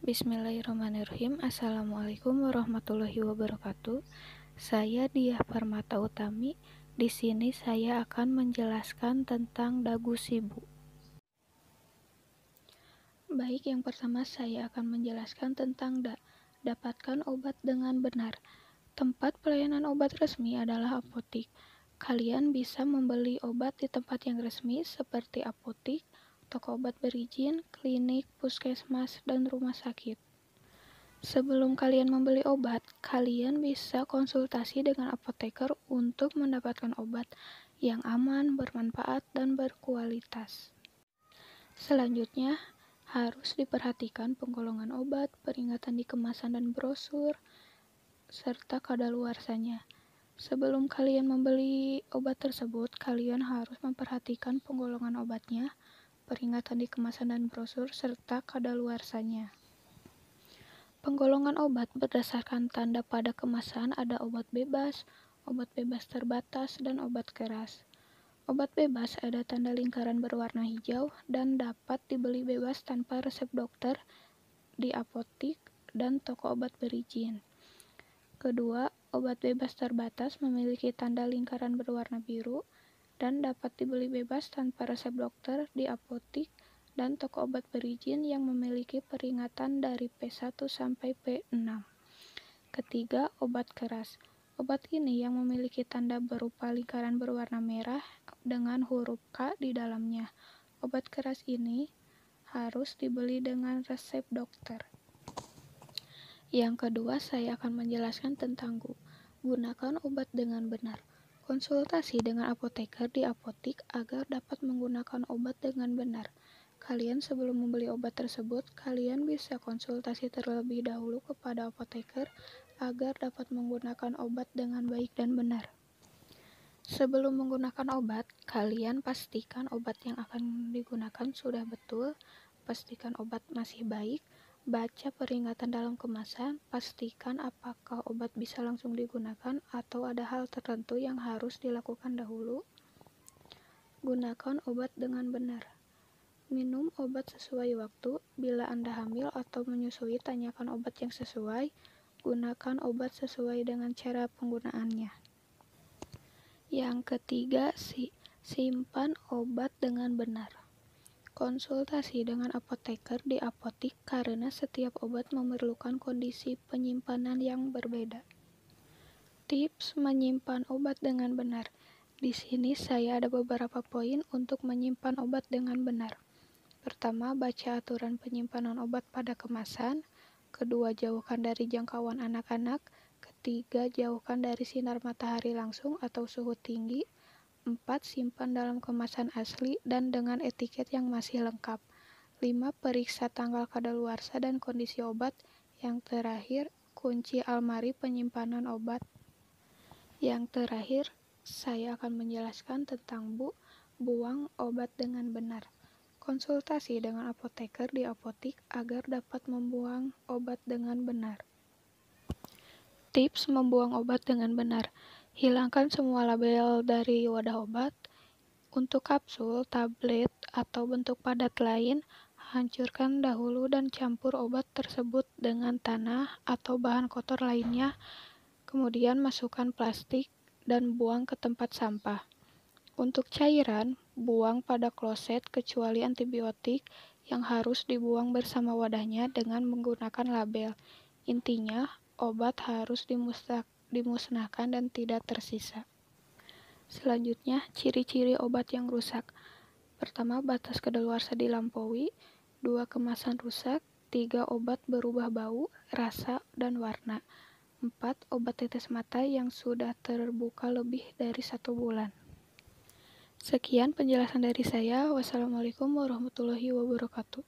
Bismillahirrahmanirrahim. Assalamualaikum warahmatullahi wabarakatuh. Saya Diah Permata Utami. Di sini saya akan menjelaskan tentang dagu sibu. Baik, yang pertama saya akan menjelaskan tentang dapatkan obat dengan benar. Tempat pelayanan obat resmi adalah apotik. Kalian bisa membeli obat di tempat yang resmi seperti apotik, toko obat berizin, klinik, puskesmas, dan rumah sakit. Sebelum kalian membeli obat, kalian bisa konsultasi dengan apoteker untuk mendapatkan obat yang aman, bermanfaat, dan berkualitas. Selanjutnya, harus diperhatikan penggolongan obat, peringatan di kemasan dan brosur, serta kadaluarsanya. Sebelum kalian membeli obat tersebut, kalian harus memperhatikan penggolongan obatnya, peringatan di kemasan dan brosur, serta kadaluarsanya. Penggolongan obat berdasarkan tanda pada kemasan ada obat bebas terbatas, dan obat keras. Obat bebas ada tanda lingkaran berwarna hijau dan dapat dibeli bebas tanpa resep dokter di apotik dan toko obat berizin. Kedua, obat bebas terbatas memiliki tanda lingkaran berwarna biru dan dapat dibeli bebas tanpa resep dokter di apotik dan toko obat berizin yang memiliki peringatan dari P1 sampai P6. Ketiga, obat keras. Obat ini yang memiliki tanda berupa lingkaran berwarna merah dengan huruf K di dalamnya. Obat keras ini harus dibeli dengan resep dokter. Yang kedua, saya akan menjelaskan tentang gunakan obat dengan benar. Konsultasi dengan apoteker di apotik agar dapat menggunakan obat dengan benar. Kalian sebelum membeli obat tersebut, kalian bisa konsultasi terlebih dahulu kepada apoteker agar dapat menggunakan obat dengan baik dan benar. Sebelum menggunakan obat, kalian pastikan obat yang akan digunakan sudah betul, pastikan obat masih baik, baca peringatan dalam kemasan, pastikan apakah obat bisa langsung digunakan atau ada hal tertentu yang harus dilakukan dahulu. Gunakan obat dengan benar. Minum obat sesuai waktu. Bila Anda hamil atau menyusui, tanyakan obat yang sesuai. Gunakan obat sesuai dengan cara penggunaannya. Yang ketiga, simpan obat dengan benar. Konsultasi dengan apoteker di apotik karena setiap obat memerlukan kondisi penyimpanan yang berbeda. Tips menyimpan obat dengan benar. Di sini saya ada beberapa poin untuk menyimpan obat dengan benar. Pertama, baca aturan penyimpanan obat pada kemasan. Kedua, jauhkan dari jangkauan anak-anak. Ketiga, jauhkan dari sinar matahari langsung atau suhu tinggi. 4. Simpan dalam kemasan asli dan dengan etiket yang masih lengkap. 5. Periksa tanggal kadaluarsa dan kondisi obat. Yang terakhir, kunci almari penyimpanan obat. Yang terakhir, saya akan menjelaskan tentang buang obat dengan benar. Konsultasi dengan apoteker di apotik agar dapat membuang obat dengan benar. Tips membuang obat dengan benar. Hilangkan semua label dari wadah obat. Untuk kapsul, tablet, atau bentuk padat lain, hancurkan dahulu dan campur obat tersebut dengan tanah atau bahan kotor lainnya. Kemudian masukkan plastik dan buang ke tempat sampah. Untuk cairan, buang pada kloset kecuali antibiotik yang harus dibuang bersama wadahnya dengan menggunakan label. Intinya, obat harus dimusnahkan dan tidak tersisa. Selanjutnya, ciri-ciri obat yang rusak. Pertama, batas kadaluarsa dilampaui. 2. Kemasan rusak. 3. Obat berubah bau, rasa, dan warna. 4. Obat tetes mata yang sudah terbuka lebih dari 1 bulan. Sekian penjelasan dari saya. Wassalamualaikum warahmatullahi wabarakatuh.